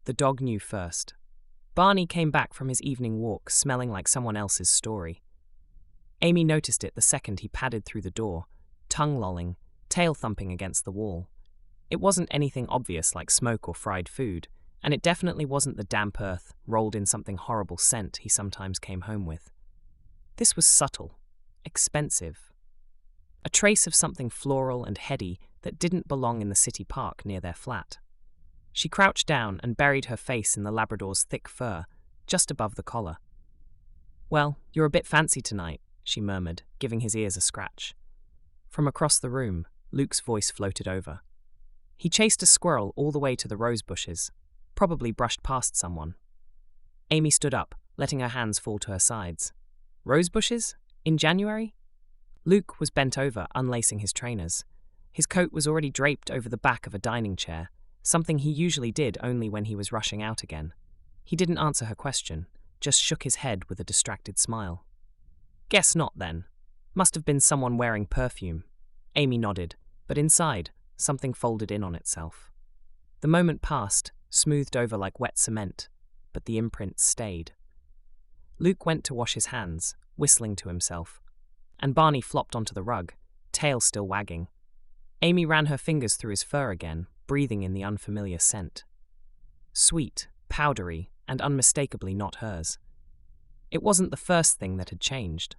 The dog knew first. Barney came back from his evening walk smelling like someone else's story. Amy noticed it the second he padded through the door, tongue lolling, tail thumping against the wall. It wasn't anything obvious like smoke or fried food, and it definitely wasn't the damp earth rolled in something horrible scent he sometimes came home with. This was subtle, expensive. A trace of something floral and heady that didn't belong in the city park near their flat. She crouched down and buried her face in the Labrador's thick fur, just above the collar. "Well, you're a bit fancy tonight," she murmured, giving his ears a scratch. From across the room, Luke's voice floated over. He chased a squirrel all the way to the rose bushes, probably brushed past someone. Amy stood up, letting her hands fall to her sides. Rose bushes? In January? Luke was bent over, unlacing his trainers. His coat was already draped over the back of a dining chair, something he usually did only when he was rushing out again. He didn't answer her question, just shook his head with a distracted smile. "Guess not, then. Must have been someone wearing perfume." Amy nodded, but inside, something folded in on itself. The moment passed, smoothed over like wet cement, but the imprint stayed. Luke went to wash his hands, whistling to himself, and Barney flopped onto the rug, tail still wagging. Amy ran her fingers through his fur again, breathing in the unfamiliar scent. Sweet, powdery, and unmistakably not hers. It wasn't the first thing that had changed.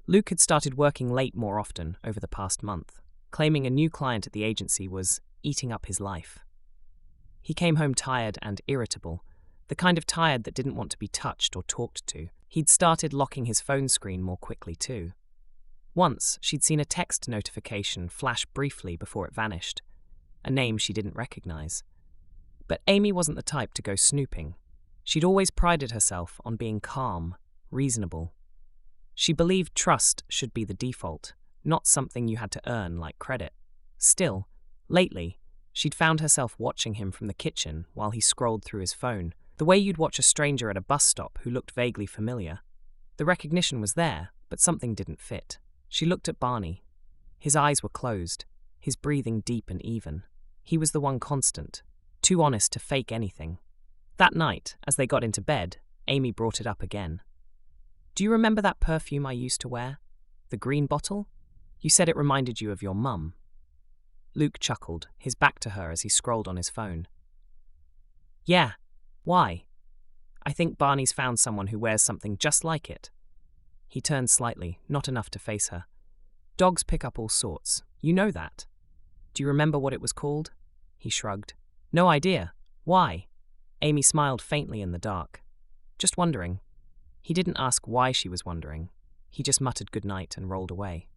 Luke had started working late more often over the past month, claiming a new client at the agency was eating up his life. He came home tired and irritable, the kind of tired that didn't want to be touched or talked to. He'd started locking his phone screen more quickly too. Once, she'd seen a text notification flash briefly before it vanished, a name she didn't recognize. But Amy wasn't the type to go snooping. She'd always prided herself on being calm, reasonable. She believed trust should be the default, not something you had to earn like credit. Still, lately, she'd found herself watching him from the kitchen while he scrolled through his phone, the way you'd watch a stranger at a bus stop who looked vaguely familiar. The recognition was there, but something didn't fit. She looked at Barney. His eyes were closed, his breathing deep and even. He was the one constant, too honest to fake anything. That night, as they got into bed, Amy brought it up again. "Do you remember that perfume I used to wear? The green bottle? You said it reminded you of your mum." Luke chuckled, his back to her as he scrolled on his phone. "Yeah. Why?" "I think Barney's found someone who wears something just like it." He turned slightly, not enough to face her. "Dogs pick up all sorts. You know that." "Do you remember what it was called?" He shrugged. "No idea. Why?" Amy smiled faintly in the dark. "Just wondering." He didn't ask why she was wondering. He just muttered goodnight and rolled away.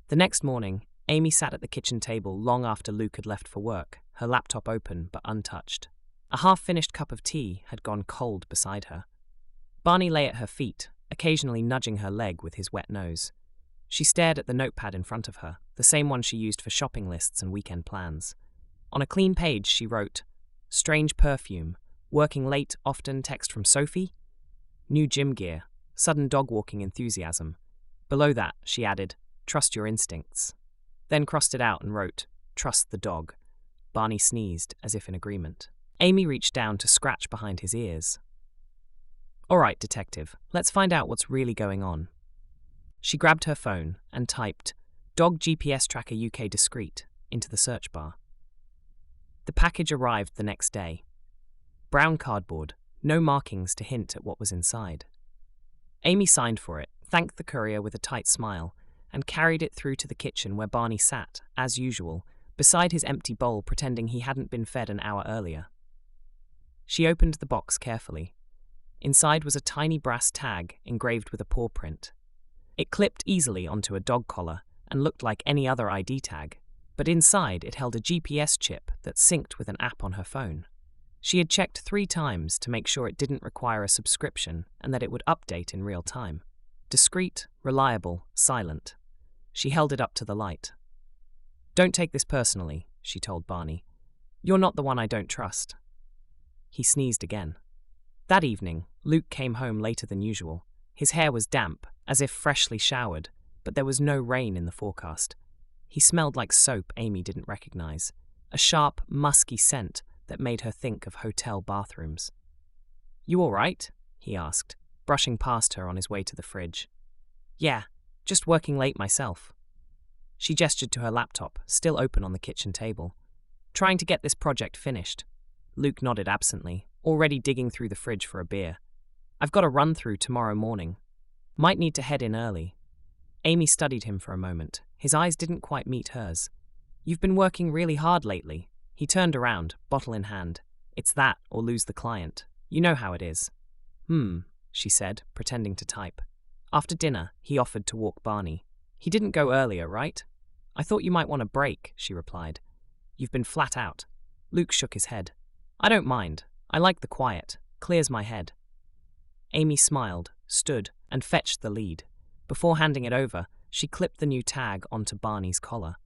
The next morning, Amy sat at the kitchen table long after Luke had left for work, her laptop open but untouched. A half-finished cup of tea had gone cold beside her. Barney lay at her feet, occasionally nudging her leg with his wet nose. She stared at the notepad in front of her, the same one she used for shopping lists and weekend plans. On a clean page, she wrote, "Strange perfume. Working late, often text from Sophie. New gym gear. Sudden dog-walking enthusiasm." Below that, she added, "Trust your instincts." Then crossed it out and wrote, "Trust the dog." Barney sneezed, as if in agreement. Amy reached down to scratch behind his ears. "All right, detective, let's find out what's really going on." She grabbed her phone and typed, "Dog GPS Tracker UK Discreet," into the search bar. The package arrived the next day. Brown cardboard, no markings to hint at what was inside. Amy signed for it, thanked the courier with a tight smile, and carried it through to the kitchen where Barney sat, as usual, beside his empty bowl pretending he hadn't been fed an hour earlier. She opened the box carefully. Inside was a tiny brass tag engraved with a paw print. It clipped easily onto a dog collar and looked like any other ID tag, but inside it held a GPS chip that synced with an app on her phone. She had checked 3 times to make sure it didn't require a subscription and that it would update in real time. Discreet, reliable, silent. She held it up to the light. "Don't take this personally," she told Barney. "You're not the one I don't trust." He sneezed again. That evening, Luke came home later than usual. His hair was damp, as if freshly showered, but there was no rain in the forecast. He smelled like soap Amy didn't recognize, a sharp, musky scent that made her think of hotel bathrooms. "You all right?" he asked, brushing past her on his way to the fridge. "Yeah, just working late myself." She gestured to her laptop, still open on the kitchen table. "Trying to get this project finished." Luke nodded absently, already digging through the fridge for a beer. "I've got a run-through tomorrow morning. Might need to head in early." Amy studied him for a moment. His eyes didn't quite meet hers. "You've been working really hard lately." He turned around, bottle in hand. "It's that, or lose the client. You know how it is." She said, pretending to type. After dinner, he offered to walk Barney. "He didn't go earlier, right?" "I thought you might want a break," she replied. "You've been flat out." Luke shook his head. "I don't mind. I like the quiet. Clears my head." Amy smiled, stood, and fetched the lead. Before handing it over, she clipped the new tag onto Barney's collar.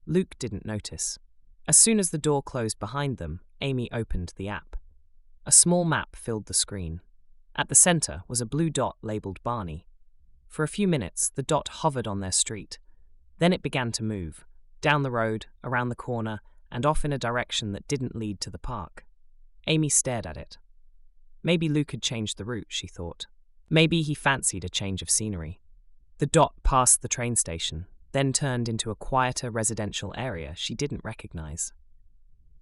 Luke didn't notice. As soon as the door closed behind them, Amy opened the app. A small map filled the screen. At the center was a blue dot labeled Barney. For a few minutes, the dot hovered on their street. Then it began to move, down the road, around the corner, and off in a direction that didn't lead to the park. Amy stared at it. Maybe Luke had changed the route, she thought. Maybe he fancied a change of scenery. The dot passed the train station, then turned into a quieter residential area she didn't recognize.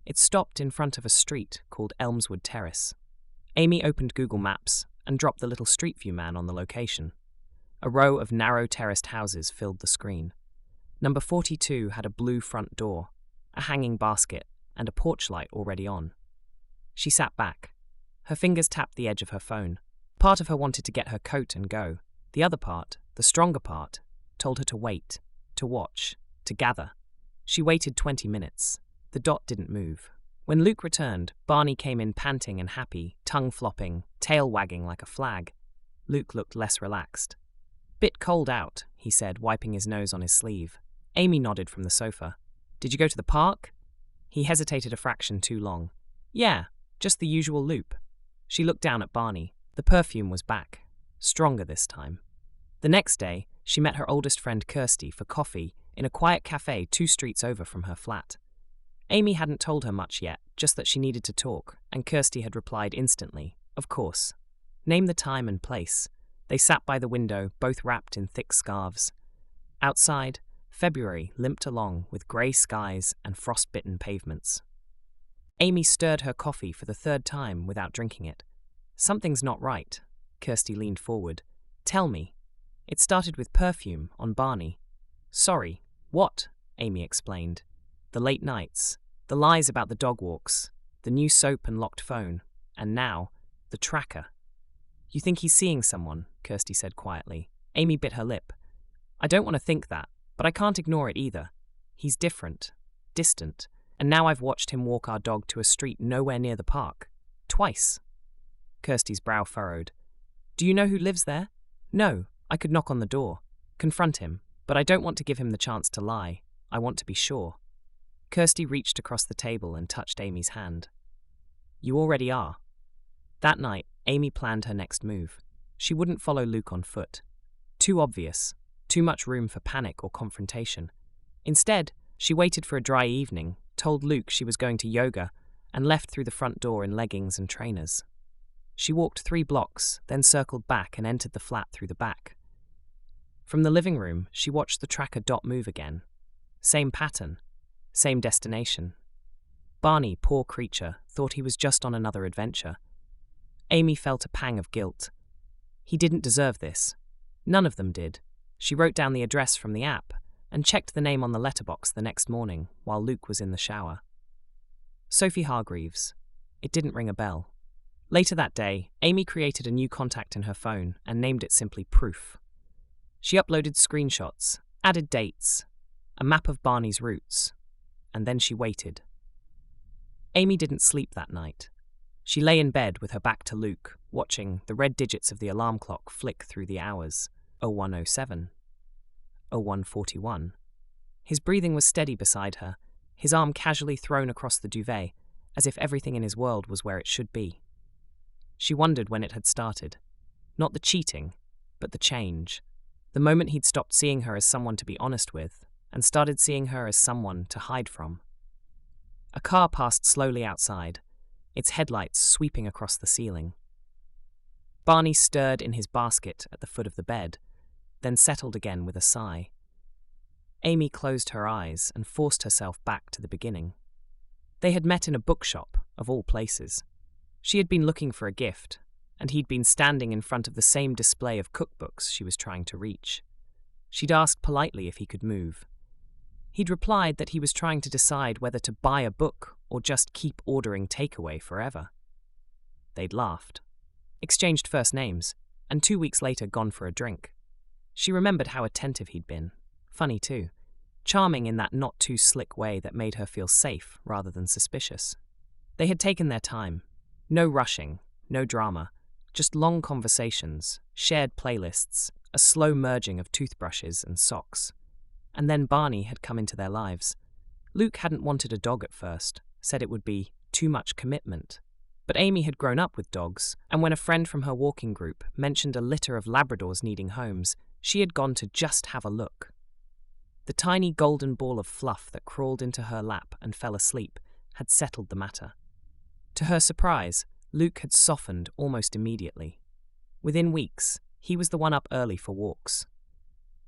It stopped in front of a street called Elmswood Terrace. Amy opened Google Maps and dropped the little Street View man on the location. A row of narrow terraced houses filled the screen. Number 42 had a blue front door, a hanging basket, and a porch light already on. She sat back. Her fingers tapped the edge of her phone. Part of her wanted to get her coat and go. The other part, the stronger part, told her to wait, to watch, to gather. She waited 20 minutes. The dot didn't move. When Luke returned, Barney came in panting and happy, tongue flopping, tail wagging like a flag. Luke looked less relaxed. "Bit cold out," he said, wiping his nose on his sleeve. Amy nodded from the sofa. "Did you go to the park?" He hesitated a fraction too long. "Yeah, just the usual loop." She looked down at Barney. The perfume was back. Stronger this time. The next day, she met her oldest friend Kirsty for coffee in a quiet cafe 2 streets over from her flat. Amy hadn't told her much yet, just that she needed to talk, and Kirsty had replied instantly, "Of course." Name the time and place. They sat by the window, both wrapped in thick scarves. Outside, February limped along with grey skies and frost-bitten pavements. Amy stirred her coffee for the 3rd time without drinking it. "Something's not right." Kirsty leaned forward. "Tell me." "It started with perfume on Barney." "Sorry, what?" Amy explained. "The late nights, the lies about the dog walks, the new soap and locked phone, and now, the tracker." "You think he's seeing someone?" Kirsty said quietly. Amy bit her lip. "I don't want to think that, but I can't ignore it either. He's different, distant, and now I've watched him walk our dog to a street nowhere near the park. Twice." Kirsty's brow furrowed. "Do you know who lives there?" "No, I could knock on the door, confront him, but I don't want to give him the chance to lie. I want to be sure." Kirsty reached across the table and touched Amy's hand. "You already are." That night, Amy planned her next move. She wouldn't follow Luke on foot. Too obvious, too much room for panic or confrontation. Instead, she waited for a dry evening, told Luke she was going to yoga, and left through the front door in leggings and trainers. She walked 3 blocks, then circled back and entered the flat through the back. From the living room, she watched the tracker dot move again. Same pattern, same destination. Barney, poor creature, thought he was just on another adventure. Amy felt a pang of guilt. He didn't deserve this. None of them did. She wrote down the address from the app and checked the name on the letterbox the next morning while Luke was in the shower. Sophie Hargreaves. It didn't ring a bell. Later that day, Amy created a new contact in her phone and named it simply Proof. She uploaded screenshots, added dates, a map of Barney's routes, and then she waited. Amy didn't sleep that night. She lay in bed with her back to Luke, watching the red digits of the alarm clock flick through the hours. 01:07. 01:41. His breathing was steady beside her, his arm casually thrown across the duvet, as if everything in his world was where it should be. She wondered when it had started. Not the cheating, but the change. The moment he'd stopped seeing her as someone to be honest with, and started seeing her as someone to hide from. A car passed slowly outside, its headlights sweeping across the ceiling. Barney stirred in his basket at the foot of the bed, then settled again with a sigh. Amy closed her eyes and forced herself back to the beginning. They had met in a bookshop, of all places. She had been looking for a gift, and he'd been standing in front of the same display of cookbooks she was trying to reach. She'd asked politely if he could move. He'd replied that he was trying to decide whether to buy a book or just keep ordering takeaway forever. They'd laughed, exchanged first names, and 2 weeks later gone for a drink. She remembered how attentive he'd been. Funny too. Charming in that not-too-slick way that made her feel safe rather than suspicious. They had taken their time. No rushing, no drama. Just long conversations, shared playlists, a slow merging of toothbrushes and socks. And then Barney had come into their lives. Luke hadn't wanted a dog at first, said it would be too much commitment. But Amy had grown up with dogs, and when a friend from her walking group mentioned a litter of Labradors needing homes, she had gone to just have a look. The tiny golden ball of fluff that crawled into her lap and fell asleep had settled the matter. To her surprise, Luke had softened almost immediately. Within weeks, he was the one up early for walks.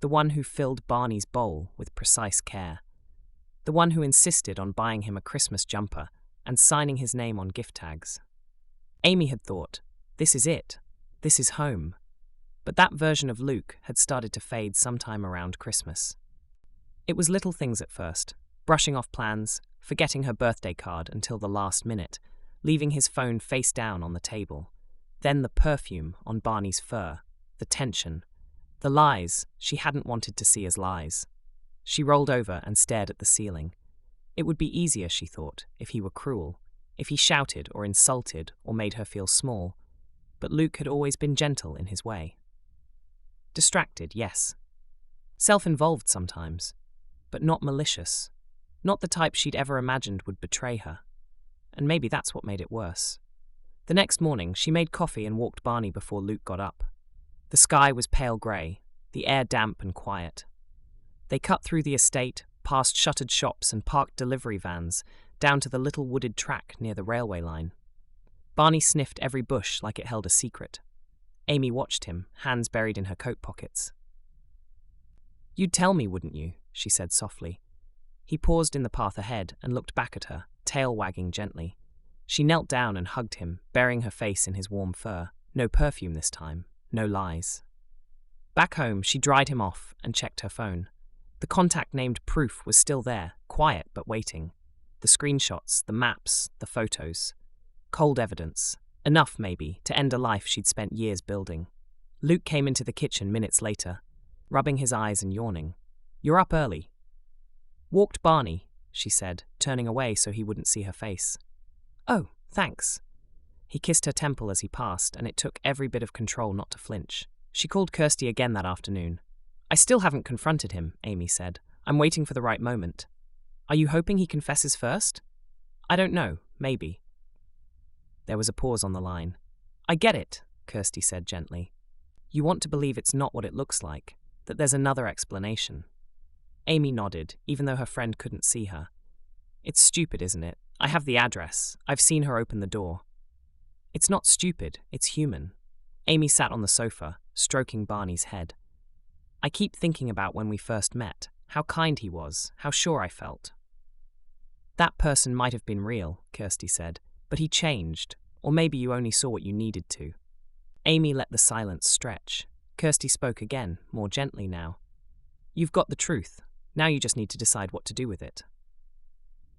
The one who filled Barney's bowl with precise care. The one who insisted on buying him a Christmas jumper and signing his name on gift tags. Amy had thought, this is it. This is home. But that version of Luke had started to fade sometime around Christmas. It was little things at first, brushing off plans, forgetting her birthday card until the last minute, leaving his phone face down on the table. Then the perfume on Barney's fur, the tension, the lies she hadn't wanted to see as lies. She rolled over and stared at the ceiling. It would be easier, she thought, if he were cruel, if he shouted or insulted or made her feel small. But Luke had always been gentle in his way. Distracted, yes. Self-involved sometimes, but not malicious. Not the type she'd ever imagined would betray her. And maybe that's what made it worse. The next morning, she made coffee and walked Barney before Luke got up. The sky was pale grey, the air damp and quiet. They cut through the estate, past shuttered shops and parked delivery vans, down to the little wooded track near the railway line. Barney sniffed every bush like it held a secret. Amy watched him, hands buried in her coat pockets. "You'd tell me, wouldn't you?" she said softly. He paused in the path ahead and looked back at her, tail wagging gently. She knelt down and hugged him, burying her face in his warm fur. No perfume this time, no lies. Back home, she dried him off and checked her phone. The contact named Proof was still there, quiet but waiting. The screenshots, the maps, the photos. Cold evidence. Enough, maybe, to end a life she'd spent years building. Luke came into the kitchen minutes later, rubbing his eyes and yawning. "You're up early." "Walked Barney," she said, turning away so he wouldn't see her face. "Oh, thanks." He kissed her temple as he passed, and it took every bit of control not to flinch. She called Kirsty again that afternoon. "I still haven't confronted him," Amy said. "I'm waiting for the right moment." "Are you hoping he confesses first?" "I don't know, maybe." There was a pause on the line. "I get it," Kirsty said gently. "You want to believe it's not what it looks like, that there's another explanation." Amy nodded, even though her friend couldn't see her. "It's stupid, isn't it? I have the address. I've seen her open the door." "It's not stupid, it's human." Amy sat on the sofa, stroking Barney's head. "I keep thinking about when we first met, how kind he was, how sure I felt." "That person might have been real," Kirsty said, "but he changed, or maybe you only saw what you needed to." Amy let the silence stretch. Kirsty spoke again, more gently now. "You've got the truth. Now you just need to decide what to do with it."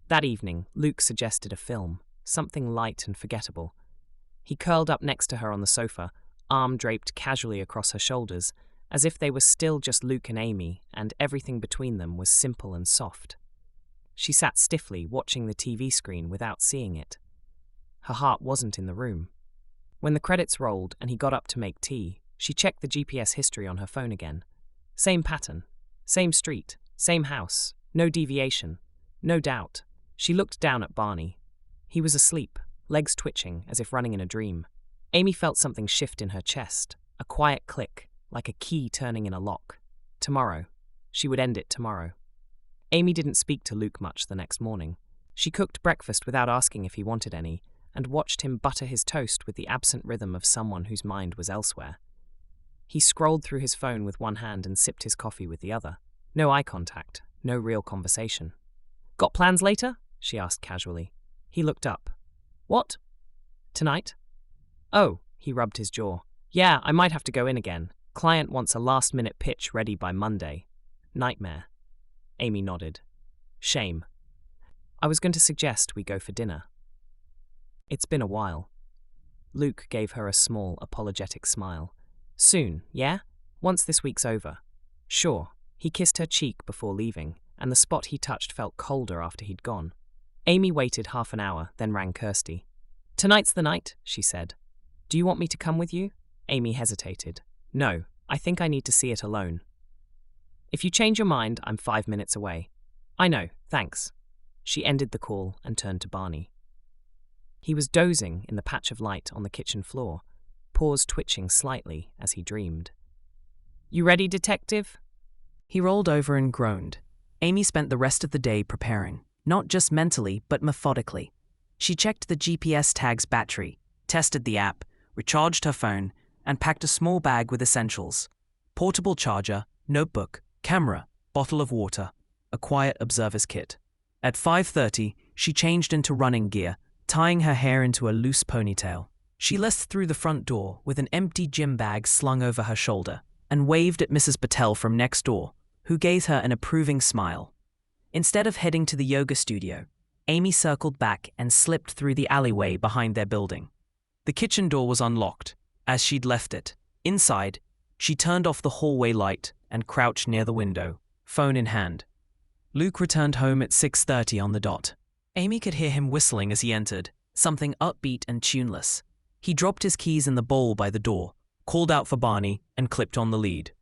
That evening, Luke suggested a film, something light and forgettable. He curled up next to her on the sofa, arm draped casually across her shoulders, as if they were still just Luke and Amy, and everything between them was simple and soft. She sat stiffly, watching the TV screen without seeing it. Her heart wasn't in the room. When the credits rolled and he got up to make tea, she checked the GPS history on her phone again. Same pattern, same street, same house, no deviation, no doubt. She looked down at Barney. He was asleep, legs twitching as if running in a dream. Amy felt something shift in her chest, a quiet click, like a key turning in a lock. Tomorrow. She would end it tomorrow. Amy didn't speak to Luke much the next morning. She cooked breakfast without asking if he wanted any, and watched him butter his toast with the absent rhythm of someone whose mind was elsewhere. He scrolled through his phone with one hand and sipped his coffee with the other. No eye contact, no real conversation. "Got plans later?" she asked casually. He looked up. "What? Tonight?" "Oh," he rubbed his jaw. "Yeah, I might have to go in again. Client wants a last-minute pitch ready by Monday. Nightmare." Amy nodded. "Shame. I was going to suggest we go for dinner." "It's been a while." Luke gave her a small, apologetic smile. "Soon, yeah? Once this week's over." "Sure." He kissed her cheek before leaving, and the spot he touched felt colder after he'd gone. Amy waited half an hour, then rang Kirsty. "Tonight's the night," she said. "Do you want me to come with you?" Amy hesitated. "No, I think I need to see it alone." "If you change your mind, I'm 5 minutes away." "I know, thanks." She ended the call and turned to Barney. He was dozing in the patch of light on the kitchen floor, paws twitching slightly as he dreamed. "You ready, detective?" He rolled over and groaned. Amy spent the rest of the day preparing, not just mentally, but methodically. She checked the GPS tag's battery, tested the app, recharged her phone, and packed a small bag with essentials: portable charger, notebook, camera, bottle of water, a quiet observer's kit. At 5:30, she changed into running gear, tying her hair into a loose ponytail. She left through the front door with an empty gym bag slung over her shoulder and waved at Mrs. Patel from next door, who gave her an approving smile. Instead of heading to the yoga studio, Amy circled back and slipped through the alleyway behind their building. The kitchen door was unlocked, as she'd left it. Inside, she turned off the hallway light and crouched near the window, phone in hand. Luke returned home at 6:30 on the dot. Amy could hear him whistling as he entered, something upbeat and tuneless. He dropped his keys in the bowl by the door, called out for Barney, and clipped on the lead.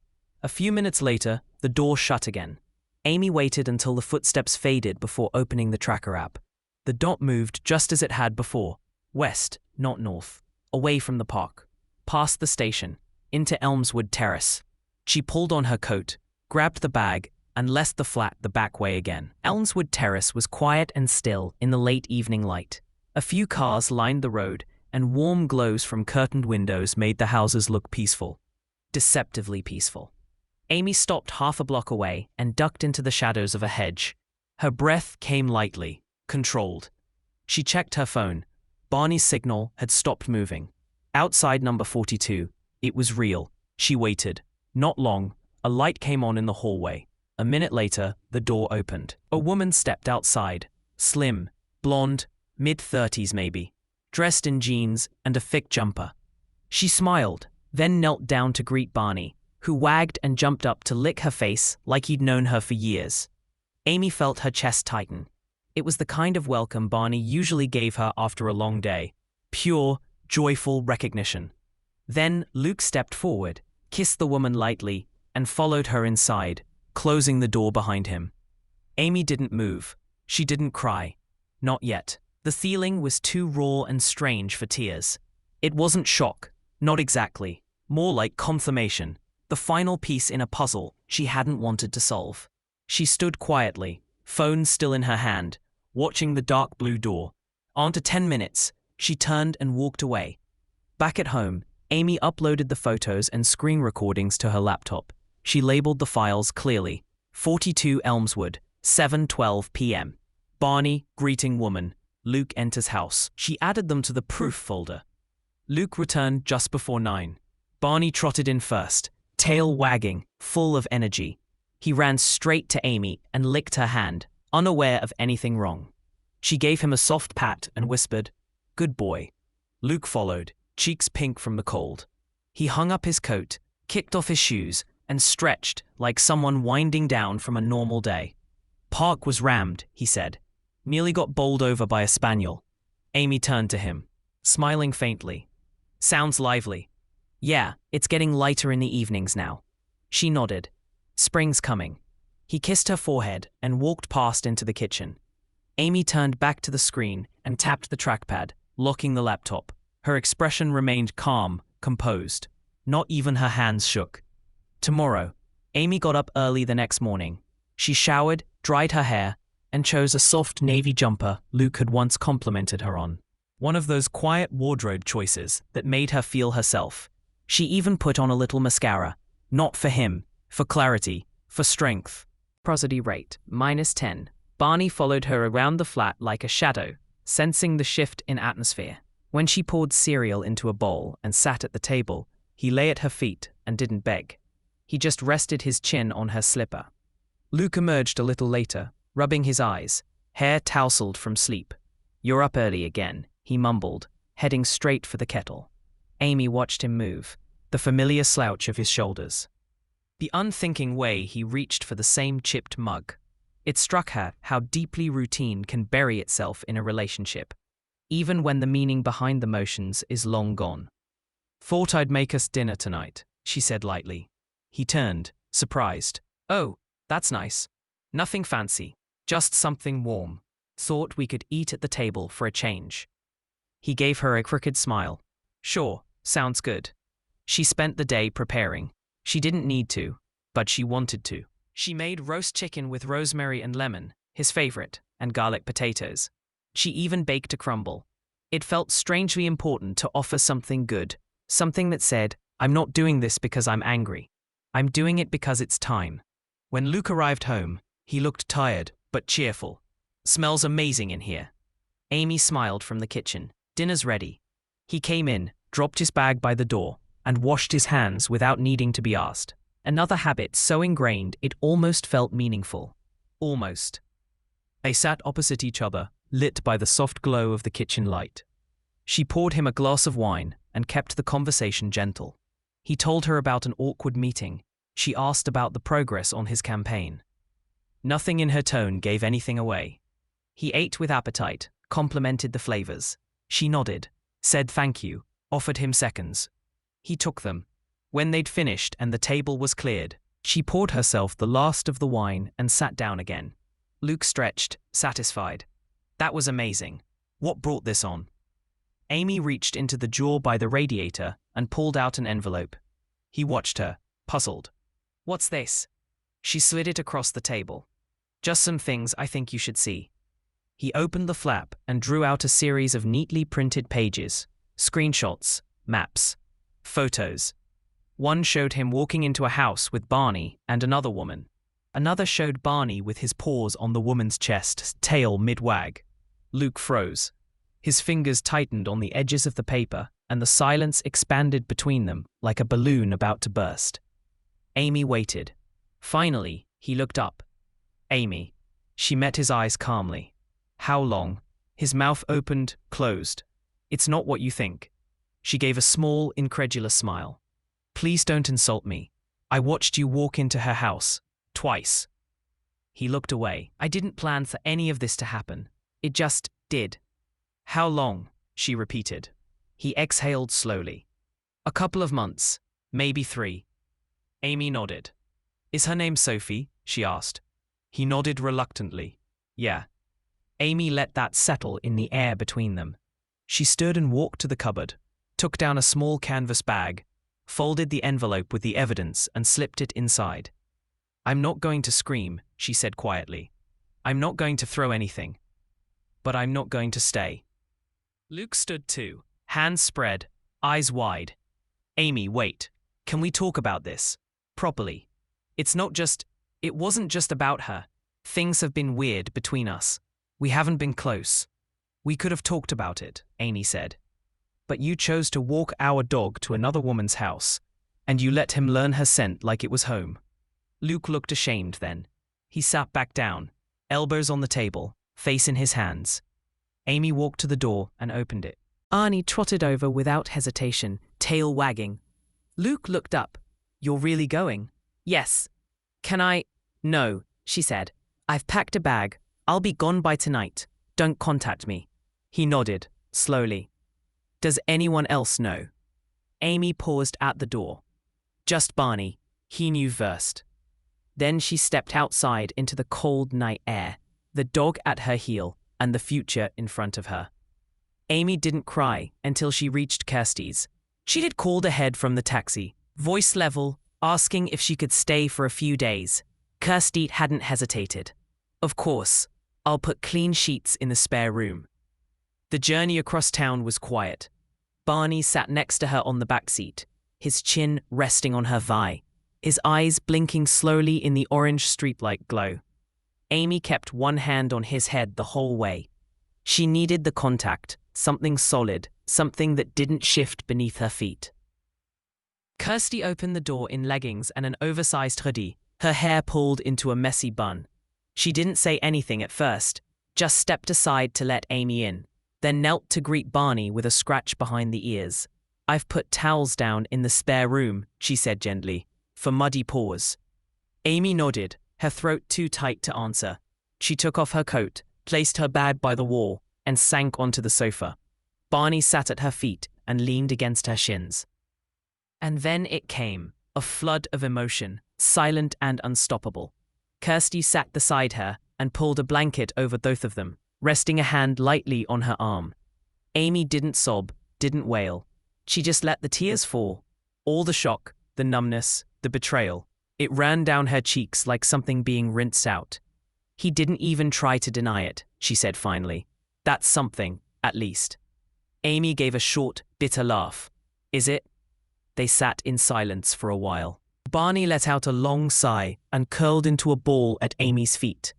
A few minutes later, the door shut again. Amy waited until the footsteps faded before opening the tracker app. The dot moved just as it had before, west, not north, away from the park, past the station, into Elmswood Terrace. She pulled on her coat, grabbed the bag, and left the flat the back way again. Elmswood Terrace was quiet and still in the late evening light. A few cars lined the road, and warm glows from curtained windows made the houses look peaceful. Deceptively peaceful. Amy stopped half a block away and ducked into the shadows of a hedge. Her breath came lightly, controlled. She checked her phone. Barney's signal had stopped moving. Outside number 42, it was real. She waited. Not long, a light came on in the hallway. A minute later, the door opened. A woman stepped outside, slim, blonde, mid-30s maybe, dressed in jeans and a thick jumper. She smiled, then knelt down to greet Barney, who wagged and jumped up to lick her face like he'd known her for years. Amy felt her chest tighten. It was the kind of welcome Barney usually gave her after a long day. Pure, joyful recognition. Then Luke stepped forward, kissed the woman lightly, and followed her inside, closing the door behind him. Amy didn't move. She didn't cry. Not yet. The feeling was too raw and strange for tears. It wasn't shock. Not exactly. More like confirmation. The final piece in a puzzle she hadn't wanted to solve. She stood quietly, phone still in her hand, watching the dark blue door. After 10 minutes, she turned and walked away. Back at home, Amy uploaded the photos and screen recordings to her laptop. She labeled the files clearly. 42 Elmswood, 7:12 p.m. Barney, greeting woman. Luke enters house. She added them to the proof folder. Luke returned just before 9. Barney trotted in first, tail wagging, full of energy. He ran straight to Amy and licked her hand, unaware of anything wrong. She gave him a soft pat and whispered, "Good boy." Luke followed, cheeks pink from the cold. He hung up his coat, kicked off his shoes, and stretched like someone winding down from a normal day. "Park was rammed," he said. "Nearly got bowled over by a spaniel." Amy turned to him, smiling faintly. "Sounds lively." "Yeah, it's getting lighter in the evenings now." She nodded. "Spring's coming." He kissed her forehead and walked past into the kitchen. Amy turned back to the screen and tapped the trackpad, locking the laptop. Her expression remained calm, composed. Not even her hands shook. Tomorrow, Amy got up early the next morning. She showered, dried her hair, and chose a soft navy jumper Luke had once complimented her on. One of those quiet wardrobe choices that made her feel herself. She even put on a little mascara. Not for him, for clarity, for strength. Prosody rate, -10. Barney followed her around the flat like a shadow, sensing the shift in atmosphere. When she poured cereal into a bowl and sat at the table, he lay at her feet and didn't beg. He just rested his chin on her slipper. Luke emerged a little later, rubbing his eyes, hair tousled from sleep. "You're up early again," he mumbled, heading straight for the kettle. Amy watched him move, the familiar slouch of his shoulders. The unthinking way he reached for the same chipped mug. It struck her how deeply routine can bury itself in a relationship, even when the meaning behind the motions is long gone. "Thought I'd make us dinner tonight," she said lightly. He turned, surprised. "Oh, that's nice. Nothing fancy, just something warm. Thought we could eat at the table for a change." He gave her a crooked smile. "Sure, sounds good." She spent the day preparing. She didn't need to, but she wanted to. She made roast chicken with rosemary and lemon, his favorite, and garlic potatoes. She even baked a crumble. It felt strangely important to offer something good, something that said, "I'm not doing this because I'm angry. I'm doing it because it's time." When Luke arrived home, he looked tired but cheerful. "Smells amazing in here." Amy smiled from the kitchen. "Dinner's ready." He came in, dropped his bag by the door, and washed his hands without needing to be asked. Another habit so ingrained it almost felt meaningful. Almost. They sat opposite each other, lit by the soft glow of the kitchen light. She poured him a glass of wine and kept the conversation gentle. He told her about an awkward meeting. She asked about the progress on his campaign. Nothing in her tone gave anything away. He ate with appetite, complimented the flavors. She nodded, said thank you, offered him seconds. He took them. When they'd finished and the table was cleared, she poured herself the last of the wine and sat down again. Luke stretched, satisfied. "That was amazing. What brought this on?" Amy reached into the drawer by the radiator and pulled out an envelope. He watched her, puzzled. "What's this?" She slid it across the table. "Just some things I think you should see." He opened the flap and drew out a series of neatly printed pages, screenshots, maps, photos. One showed him walking into a house with Barney and another woman. Another showed Barney with his paws on the woman's chest, tail mid-wag. Luke froze. His fingers tightened on the edges of the paper, and the silence expanded between them like a balloon about to burst. Amy waited. Finally, he looked up. "Amy." She met his eyes calmly. "How long?" His mouth opened, closed. "It's not what you think." She gave a small, incredulous smile. "Please don't insult me. I watched you walk into her house. Twice." He looked away. "I didn't plan for any of this to happen. It just did." "How long?" she repeated. He exhaled slowly. "A couple of months. Maybe 3. Amy nodded. "Is her name Sophie?" she asked. He nodded reluctantly. "Yeah." Amy let that settle in the air between them. She stood and walked to the cupboard, took down a small canvas bag, folded the envelope with the evidence and slipped it inside. "I'm not going to scream," she said quietly. "I'm not going to throw anything. But I'm not going to stay." Luke stood too, hands spread, eyes wide. "Amy, wait. Can we talk about this? Properly. It wasn't just about her. Things have been weird between us. We haven't been close." "We could have talked about it," Amy said. "But you chose to walk our dog to another woman's house, and you let him learn her scent like it was home." Luke looked ashamed then. He sat back down, elbows on the table, face in his hands. Amy walked to the door and opened it. Arnie trotted over without hesitation, tail wagging. Luke looked up. "You're really going?" "Yes." "Can I?" "No," she said. "I've packed a bag. I'll be gone by tonight. Don't contact me." He nodded, slowly. "Does anyone else know?" Amy paused at the door. "Just Barney," he knew first. Then she stepped outside into the cold night air, the dog at her heel and the future in front of her. Amy didn't cry until she reached Kirsty's. She had called ahead from the taxi, voice level, asking if she could stay for a few days. Kirsty hadn't hesitated. "Of course." I'll put clean sheets in the spare room. The journey across town was quiet. Barney sat next to her on the back seat, his chin resting on her thigh, his eyes blinking slowly in the orange streetlight glow. Amy kept one hand on his head the whole way. She needed the contact, something solid, something that didn't shift beneath her feet. Kirsty opened the door in leggings and an oversized hoodie, her hair pulled into a messy bun. She didn't say anything at first, just stepped aside to let Amy in, then knelt to greet Barney with a scratch behind the ears. "I've put towels down in the spare room," she said gently, for muddy paws. Amy nodded, her throat too tight to answer. She took off her coat, placed her bag by the wall, and sank onto the sofa. Barney sat at her feet and leaned against her shins. And then it came, a flood of emotion, silent and unstoppable. Kirsty sat beside her and pulled a blanket over both of them, resting a hand lightly on her arm. Amy didn't sob, didn't wail. She just let the tears fall. All the shock, the numbness, the betrayal. It ran down her cheeks like something being rinsed out. "He didn't even try to deny it," she said finally. "That's something, at least." Amy gave a short, bitter laugh. "Is it?" They sat in silence for a while. Barney let out a long sigh and curled into a ball at Amy's feet.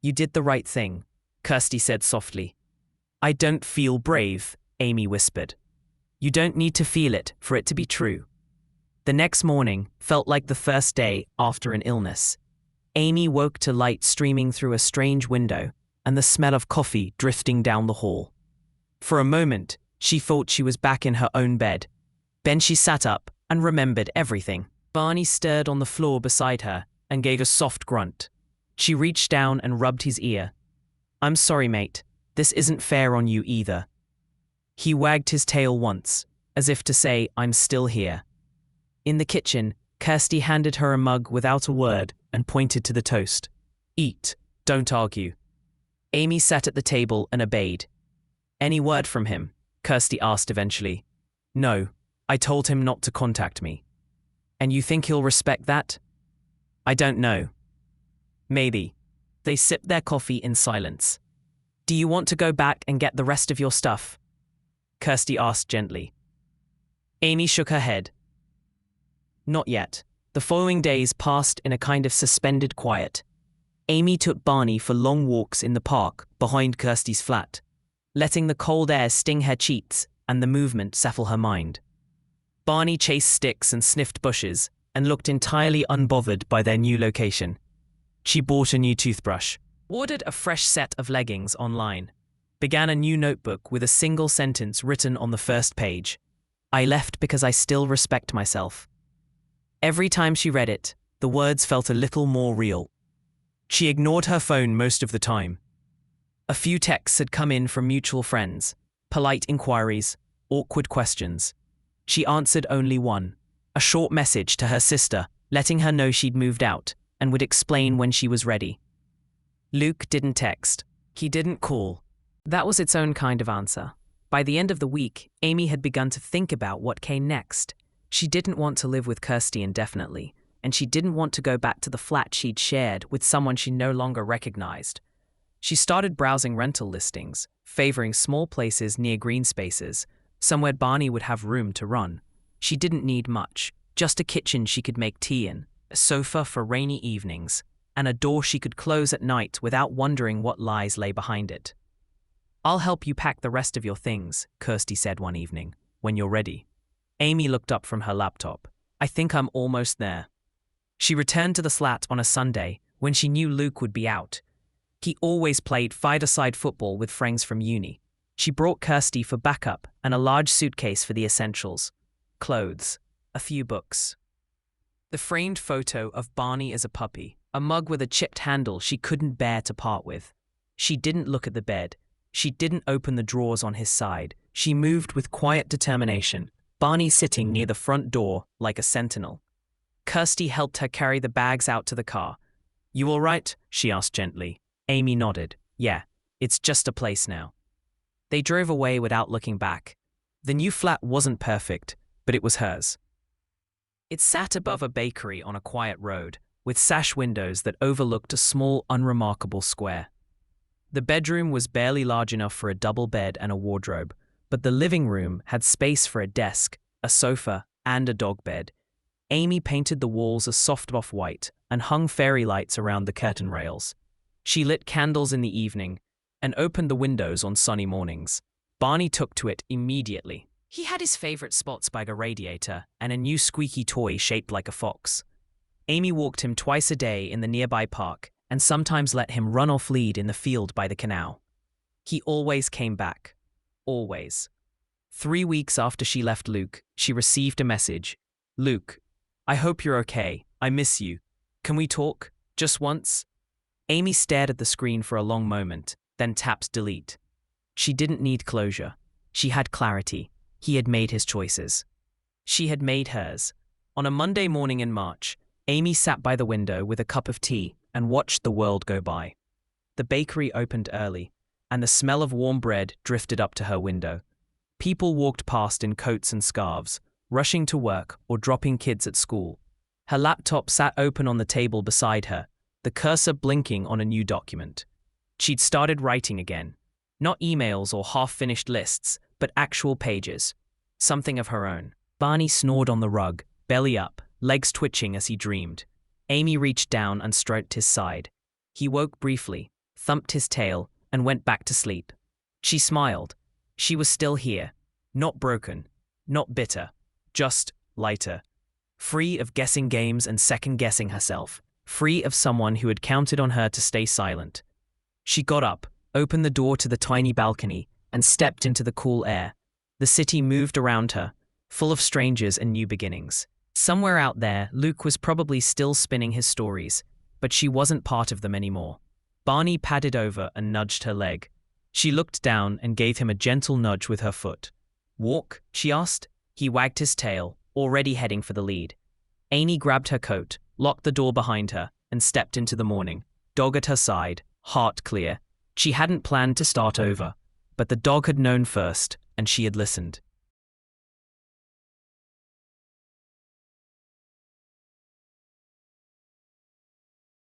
"You did the right thing," Kirsty said softly. "I don't feel brave," Amy whispered. "You don't need to feel it for it to be true." The next morning felt like the first day after an illness. Amy woke to light streaming through a strange window and the smell of coffee drifting down the hall. For a moment, she thought she was back in her own bed. Then she sat up and remembered everything. Barney stirred on the floor beside her and gave a soft grunt. She reached down and rubbed his ear. "I'm sorry, mate. This isn't fair on you either." He wagged his tail once, as if to say, "I'm still here." In the kitchen, Kirsty handed her a mug without a word and pointed to the toast. "Eat, don't argue." Amy sat at the table and obeyed. "Any word from him?" Kirsty asked eventually. "No, I told him not to contact me." "And you think he'll respect that?" "I don't know. Maybe." They sipped their coffee in silence. "Do you want to go back and get the rest of your stuff?" Kirsty asked gently. Amy shook her head. "Not yet." The following days passed in a kind of suspended quiet. Amy took Barney for long walks in the park behind Kirsty's flat, letting the cold air sting her cheeks and the movement settle her mind. Barney chased sticks and sniffed bushes and looked entirely unbothered by their new location. She bought a new toothbrush, ordered a fresh set of leggings online, began a new notebook with a single sentence written on the first page. "I left because I still respect myself." Every time she read it, the words felt a little more real. She ignored her phone most of the time. A few texts had come in from mutual friends, polite inquiries, awkward questions. She answered only one, a short message to her sister, letting her know she'd moved out and would explain when she was ready. Luke didn't text. He didn't call. That was its own kind of answer. By the end of the week, Amy had begun to think about what came next. She didn't want to live with Kirsty indefinitely, and she didn't want to go back to the flat she'd shared with someone she no longer recognized. She started browsing rental listings, favoring small places near green spaces, somewhere Barney would have room to run. She didn't need much, just a kitchen she could make tea in, a sofa for rainy evenings, and a door she could close at night without wondering what lies lay behind it. "I'll help you pack the rest of your things," Kirsty said one evening, "when you're ready." Amy looked up from her laptop. "I think I'm almost there." She returned to the flat on a Sunday when she knew Luke would be out. He always played five-a-side football with friends from uni. She brought Kirsty for backup and a large suitcase for the essentials. Clothes, a few books. The framed photo of Barney as a puppy, a mug with a chipped handle she couldn't bear to part with. She didn't look at the bed. She didn't open the drawers on his side. She moved with quiet determination, Barney sitting near the front door like a sentinel. Kirsty helped her carry the bags out to the car. "You all right?" she asked gently. Amy nodded. "Yeah, it's just a place now." They drove away without looking back. The new flat wasn't perfect, but it was hers. It sat above a bakery on a quiet road, with sash windows that overlooked a small, unremarkable square. The bedroom was barely large enough for a double bed and a wardrobe, but the living room had space for a desk, a sofa, and a dog bed. Amy painted the walls a soft off-white and hung fairy lights around the curtain rails. She lit candles in the evening and opened the windows on sunny mornings. Barney took to it immediately. He had his favorite spots by a radiator and a new squeaky toy shaped like a fox. Amy walked him twice a day in the nearby park and sometimes let him run off lead in the field by the canal. He always came back. Always. 3 weeks after she left Luke, she received a message. "Luke, I hope you're okay. I miss you. Can we talk? Just once?" Amy stared at the screen for a long moment, then tapped delete. She didn't need closure. She had clarity. He had made his choices. She had made hers. On a Monday morning in March, Amy sat by the window with a cup of tea and watched the world go by. The bakery opened early, and the smell of warm bread drifted up to her window. People walked past in coats and scarves, rushing to work or dropping kids at school. Her laptop sat open on the table beside her, the cursor blinking on a new document. She'd started writing again. Not emails or half-finished lists, but actual pages. Something of her own. Barney snored on the rug, belly up, legs twitching as he dreamed. Amy reached down and stroked his side. He woke briefly, thumped his tail, and went back to sleep. She smiled. She was still here. Not broken. Not bitter. Just lighter. Free of guessing games and second-guessing herself. Free of someone who had counted on her to stay silent. She got up, opened the door to the tiny balcony, and stepped into the cool air. The city moved around her, full of strangers and new beginnings. Somewhere out there, Luke was probably still spinning his stories, but she wasn't part of them anymore. Barney padded over and nudged her leg. She looked down and gave him a gentle nudge with her foot. "Walk?" she asked. He wagged his tail, already heading for the lead. Amy grabbed her coat, locked the door behind her, and stepped into the morning, dog at her side, heart clear. She hadn't planned to start over, but the dog had known first, and she had listened.